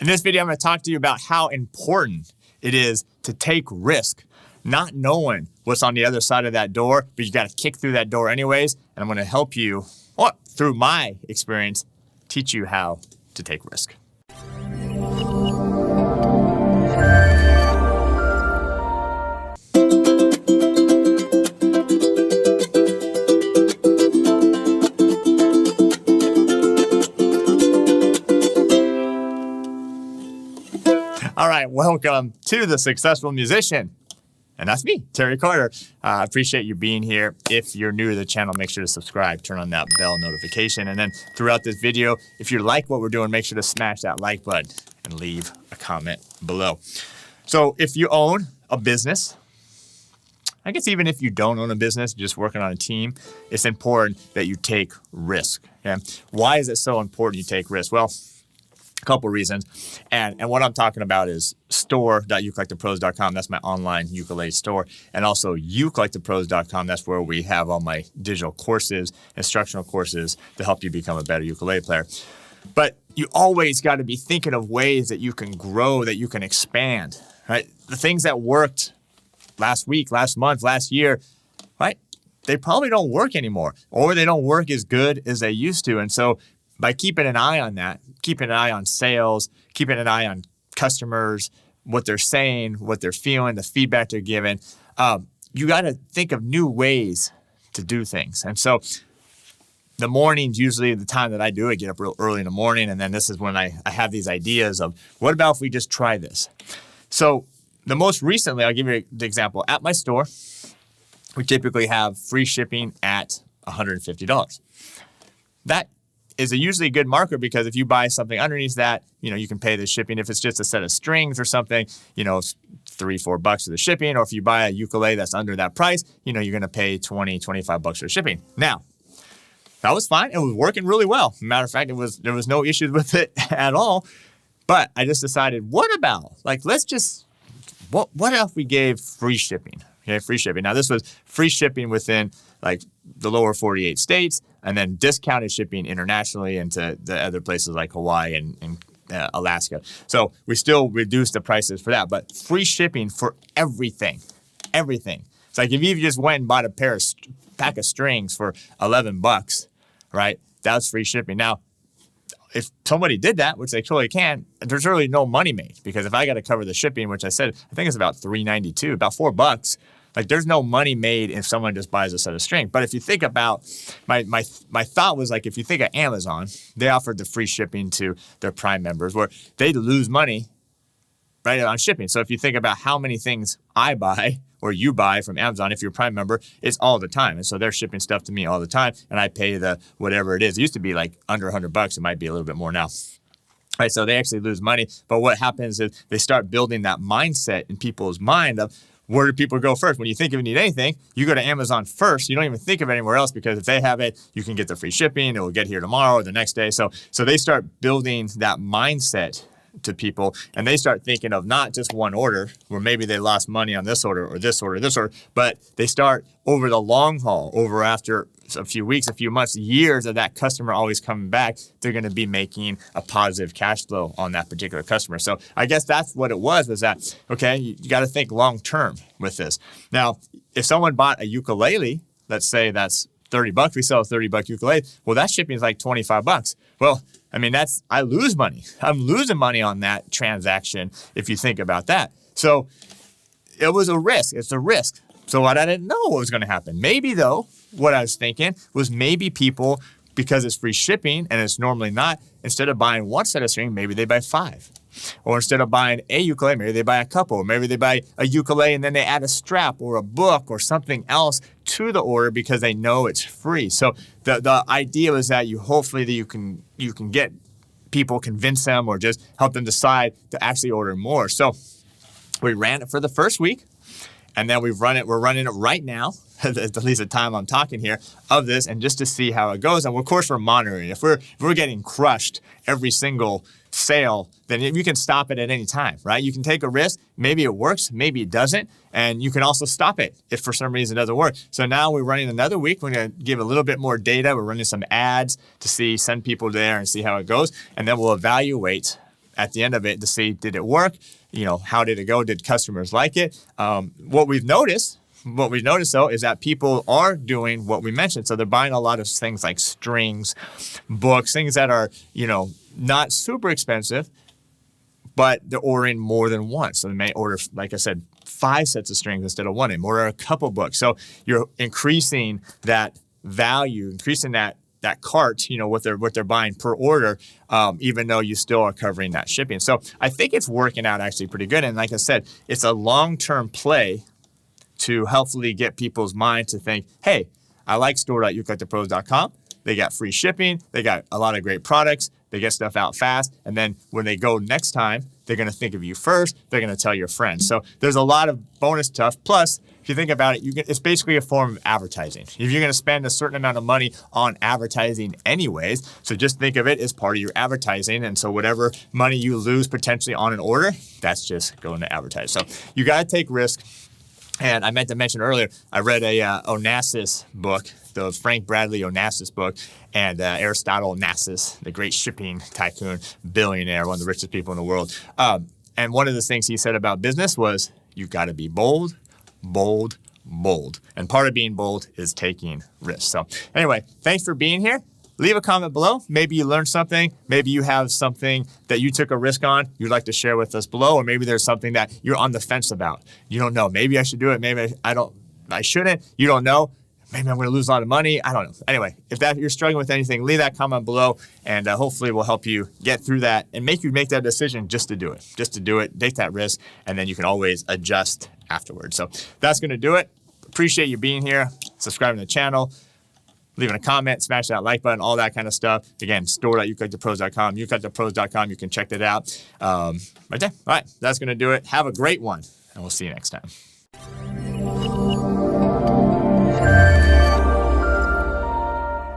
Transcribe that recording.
In this video, I'm going to talk to you about how important it is to take risk, not knowing what's on the other side of that door, but you got to kick through that door anyways. And I'm going to help you, through my experience, teach you how to take risk. All right, welcome to The Successful Musician. And that's me, Terry Carter. I appreciate you being here. If you're new to the channel, make sure to subscribe, turn on that bell notification. And then throughout this video, if you like what we're doing, make sure to smash that like button and leave a comment below. So if you own a business, I guess even if you don't own a business, just working on a team, it's important that you take risk. Okay? Why is it so important you take risk? Well, a couple reasons. And what I'm talking about is store.youcollectthepros.com. That's my online ukulele store. And also youcollectthepros.com. That's where we have all my digital courses, instructional courses to help you become a better ukulele player. But you always got to be thinking of ways that you can grow, that you can expand, right? The things that worked last week, last month, last year, right? They probably don't work anymore, or they don't work as good as they used to. And so by keeping an eye on that, keeping an eye on sales, keeping an eye on customers, what they're saying, what they're feeling, the feedback they're giving, you got to think of new ways to do things. And so the morning's usually the time that I do it. Get up real early in the morning, and then this is when I have these ideas of, what about if we just try this? So the most recently, I'll give you the example. At my store, we typically have free shipping at $150. That is usually a good marker, because if you buy something underneath that, you can pay the shipping. If it's just a set of strings or something, it's $3-4 for the shipping. Or if you buy a ukulele that's under that price, you're going to pay $20-25 for the shipping. Now, that was fine. It was working really well. Matter of fact, there was no issues with it at all. But I just decided, what about, what if we gave free shipping? Okay, free shipping. Now, this was free shipping within the lower 48 states, and then discounted shipping internationally into the other places like Hawaii and Alaska. So we still reduced the prices for that, but free shipping for everything. It's like if you just went and bought a pack of strings for $11, right? That's free shipping. Now, if somebody did that, which they totally can, there's really no money made, because if I got to cover the shipping, which I said, I think it's about $3.92, about $4. There's no money made if someone just buys a set of string. But if you think about, my thought was if you think of Amazon, they offered the free shipping to their Prime members, where they lose money right on shipping. So if you think about how many things I buy or you buy from Amazon, if you're a Prime member, it's all the time. And so they're shipping stuff to me all the time, and I pay the whatever it is. It used to be under $100. It might be a little bit more now. Right, so they actually lose money. But what happens is they start building that mindset in people's mind of, where do people go first? When you think you need anything, you go to Amazon first. You don't even think of anywhere else, because if they have it, you can get the free shipping. It will get here tomorrow or the next day. So they start building that mindset to people, and they start thinking of not just one order where maybe they lost money on this order or this order, but they start over the long haul, over after a few weeks, a few months, years of that customer always coming back, they're going to be making a positive cash flow on that particular customer. So I guess that's what it was that, okay, you got to think long term with this. Now, if someone bought a ukulele, let's say that's $30, we sell a $30 ukulele, well, that shipping is $25. Well, I lose money. I'm losing money on that transaction if you think about that. So it was a risk. It's a risk. So I didn't know what was going to happen. Maybe, though, what I was thinking was maybe people, because it's free shipping and it's normally not, instead of buying one set of string, maybe they buy 5. Or instead of buying a ukulele, maybe they buy a couple. Or maybe they buy a ukulele and then they add a strap or a book or something else to the order because they know it's free. So the idea was that hopefully you can get people, convince them, or just help them decide to actually order more. So we ran it for the first week, and then we're running it right now, at least the time I'm talking here, of this, and just to see how it goes. And of course, we're monitoring. If we're getting crushed every single sale, then you can stop it at any time, right? You can take a risk. Maybe it works, maybe it doesn't. And you can also stop it if for some reason it doesn't work. So now we're running another week. We're going to give a little bit more data. We're running some ads to send people there and see how it goes. And then we'll evaluate at the end of it to see, did it work? How did it go? Did customers like it? What we've noticed though is that people are doing what we mentioned. So they're buying a lot of things like strings, books, things that are, not super expensive, but they're ordering more than once. So they may order, like I said, 5 sets of strings instead of 1. They order a couple books. So you're increasing that value, increasing that cart, what they're buying per order, even though you still are covering that shipping. So I think it's working out actually pretty good. And like I said, it's a long-term play to helpfully get people's mind to think, hey, I like store.yougetthepros.com. They got free shipping. They got a lot of great products. They get stuff out fast. And then when they go next time, they're going to think of you first. They're going to tell your friends. So there's a lot of bonus stuff. Plus, if you think about it, it's basically a form of advertising. If you're going to spend a certain amount of money on advertising anyways, so just think of it as part of your advertising. And so whatever money you lose potentially on an order, that's just going to advertise. So you got to take risk. And I meant to mention earlier, I read a Onassis book, the Frank Bradley Onassis book, and Aristotle Onassis, the great shipping tycoon, billionaire, one of the richest people in the world. And one of the things he said about business was, you've got to be bold, bold, bold. And part of being bold is taking risks. So anyway, thanks for being here. Leave a comment below. Maybe you learned something. Maybe you have something that you took a risk on you'd like to share with us below, or maybe there's something that you're on the fence about. You don't know. Maybe I should do it. Maybe I shouldn't. You don't know. Maybe I'm going to lose a lot of money. I don't know. Anyway, if you're struggling with anything, leave that comment below, and hopefully we'll help you get through that and make that decision just to do it, take that risk, and then you can always adjust afterwards. So that's going to do it. Appreciate you being here, subscribing to the channel, leaving a comment, smash that like button, all that kind of stuff. Again, store.yougetthepros.com, yougetthepros.com. You can check that out right there. All right, that's going to do it. Have a great one, and we'll see you next time.